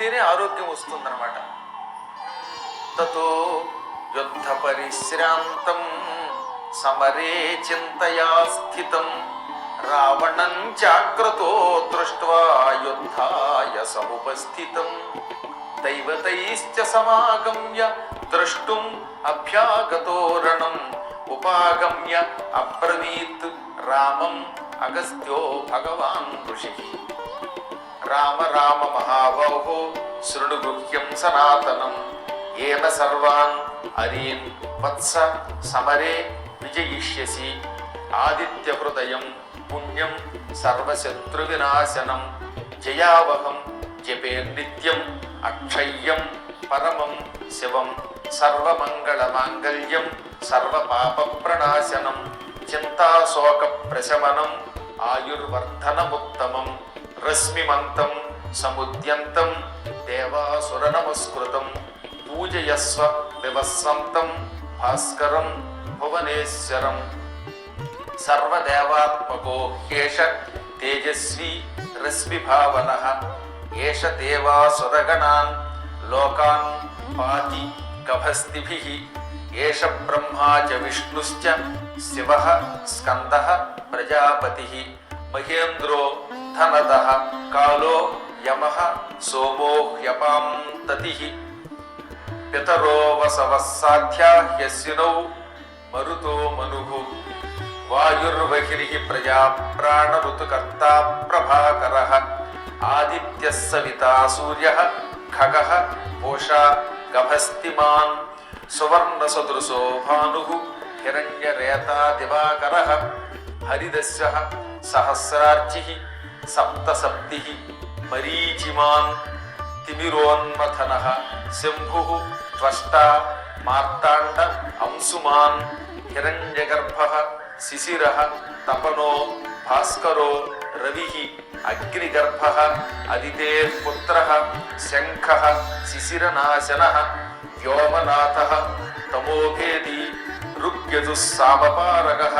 ఉంటేనే ఆరోగ్యం వస్తుందన్నమాట. తతో యుద్ధ పరిశ్రాంతం సమరే చింతయా స్థితం రావణం చాక్రతో దృష్ట్వా యుద్ధాయ సముపస్థితం దైవతైశ్చ సమాగమ్య ద్రష్టుం అభ్యాగతో రణం ఉపాగమ్య అబ్రవీత్ రామం అగస్త్యో భగవాన్ ఋషి. రామ రామ మహాబాహో శృణు గుహ్యం సనాతనం ఏన సర్వాన్ అరీన్ వత్స సమరే విజయిష్యసి ఆదిత్య హృదయం పుణ్యం సర్వశత్రు వినాశనం జయావహం జపే నిత్యం అక్షయ్యం పరమం శివం సర్వమంగళ మాంగళ్యం సర్వపాప ప్రణాశనం చింతాశోక ప్రశమనం ఆయుర్వర్ధనముత్తమం రశ్మిమంతం సముద్యంతం దేవాసుర నమస్కృతం పూజయస్వ వివస్వంతం భాస్కరం భువనేశ్వరం సర్వదేవాత్మకో హ్యేష తేజస్వీ రశ్మిభావనః ఏష దేవాసురగణాన్ లోకాన్ పాతి గభస్తిభిః ఏష బ్రహ్మా చ విష్ణుశ్చ శివః స్కందః ప్రజాపతిః మహేంద్రో ధనదః కాలో యమః సోమో హ్యపాం తతిః పితరో వసవః సాధ్యా హ్యస్వినౌ మరుతో మనుః వాయుర్వహిరిః ప్రజా ప్రాణ ఋతుకర్తా ప్రభాకరః ఆదిత్యః సవితా సూర్యః ఖగః పూషా గభస్తిమాన్ సువర్ణ సదృశో భానుః హిరణ్యరేతా దివాకరః హరిదస్యః సహస్రార్చిః సప్తసప్తిః మరీచిమాన్ తిమిరోన్మథనః శంభుః త్వష్టా మార్తాండ అంశుమాన్ హిరణ్యగర్భః శిశిరః తపనో భాస్కరో రవిః అగ్నిగర్భః అదితేః పుత్రః శంఖః శిశిరనాశనః వ్యోమనాథః తమోభేదీ ఋగ్యజుః సామపారగః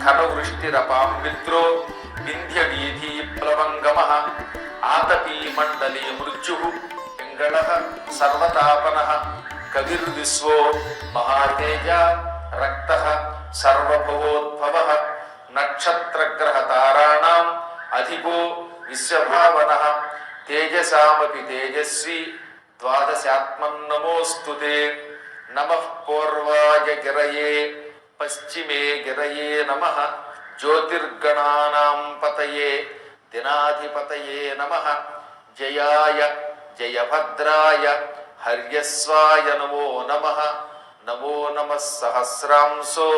ఘనవృష్టిరపాం మిత్రో వింధ్యవీధీ ప్లవంగమః ఆతపీ మండలీ మృత్యుః పింగళః సర్వతాపనః కవిర్విశ్వో మహాతేజ రక్తః సర్వభవోద్భవః నక్షత్రగ్రహతారాణాం అధిపో విశ్వభావనః తేజసామపి తేజస్వి ద్వాదశాత్మన్నమోऽస్తుతే నమః పూర్వాయ గిరయే పశ్చిమే గిరయే నమః జ్యోతిర్గణానాం పతయే దినాధిపతయే నమః జయాయ జయభద్రాయ హర్యస్వాయ నమో నమః నమో నమః సహస్రాంశో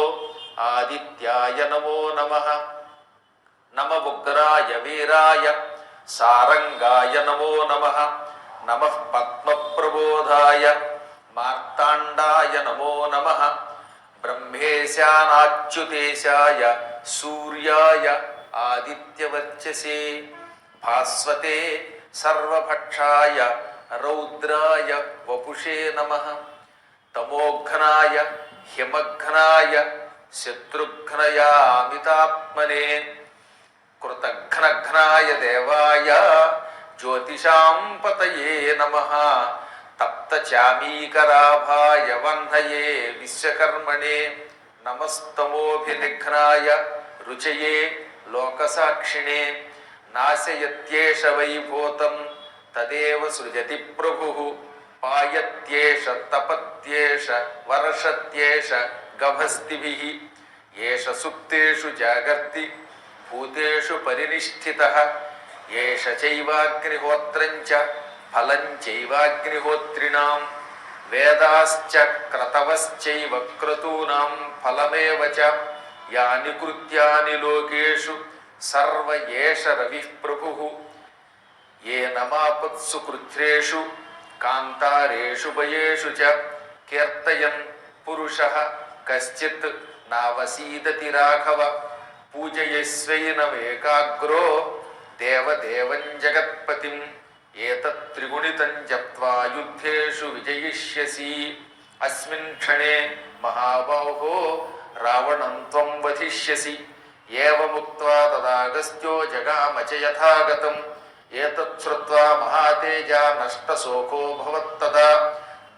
ఆదిత్యాయ నమో నమః నమ ఉగ్రాయ వీరాయ సారంగాయ నమో నమః నమః పద్మప్రబోధాయ మార్తాండాయ నమో నమః బ్రహ్మేశానాచ్యుతేశాయ సూర్యాయ ఆదిత్యవర్చసే భాస్వతే సర్వభక్షాయ రౌద్రాయ వపుషే నమః తమోఘ్నాయ హిమఘ్నాయ శత్రుఘ్నయామితాత్మనే కృతఘ్నఘ్నాయ దేవాయ జ్యోతిషాం పతయే నమః తప్తచామీకరాభాయ వహ్నయే విశ్వకర్మణే నమస్తమోభినిఘ్నాయ రుచయే లోకసాక్షిణే నాశయత్యేష వైభూతం తదేవ సృజతి ప్రభుః పాయత్యేష తపత్యేష వర్షత్యేష గభస్తిభిః ఏష సుప్తేషు జాగర్తి భూతేషు పరినిష్ఠితః ఏష చైవాగ్నిహోత్రం చ ఫలం చైవాగ్నిహోత్రిణాం వేదాశ్చ క్రతవశ్చైవ క్రతూనాం ఫలమేవ చ యాని కృత్యాని లోకేషు సర్వ ఏష రవిః ప్రభుః ఏనమాపత్సు కృత్రేషు కాంతారేషు భయేషు చ కీర్తయన్ పురుషః కశ్చిత్ నావసీదతి రాఘవ పూజయస్వైనమేకాగ్రో దేవదేవం జగత్పతిం ఏతత్ త్రిగుణితం జప్త్వా యుద్ధేషు విజయిష్యసి అస్మిన్ క్షణే మహాబాహో రావణం త్వం వధిష్యసి ఏవముక్త్వా తదాగస్త్యో జగామ చ యథాగతం ఏతచ్చుత్వా మహాతేజ నష్టశోకో భవత్తదా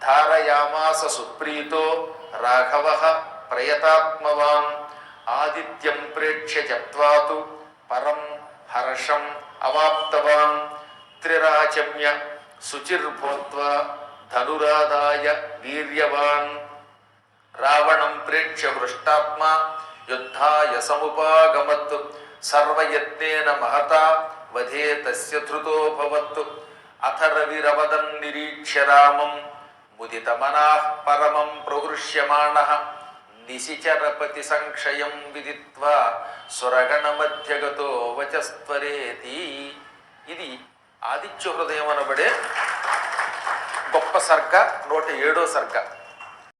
ధారయామాస సుప్రీతో రాఘవః ప్రయతాత్మవాన్ ఆదిత్యం ప్రేక్ష్య జప్త్వాతు పరం హర్షం అవాప్తవాన్ త్రిరాచమ్య శుచిర్భూత్వా ధనురాదాయ వీర్యవాన్ రావణం ప్రేక్ష్య హృష్టాత్మా యుద్ధాయ సముపాగమత్ సర్వయత్నేన మహతా వధే తస్య ధృతోభవత్ అథ రవిరవదం నిరీక్ష్య రామం ముదితమనాః పరమం ప్రహృష్యమాణః నిశిచరపతి సంక్షయం విదిత్వా సురగణ మధ్యగతో వచస్త్వరేతి. ఇది ఆదిత్య హృదయం అనబడే గొప్ప సర్గ, 107వ సర్గ.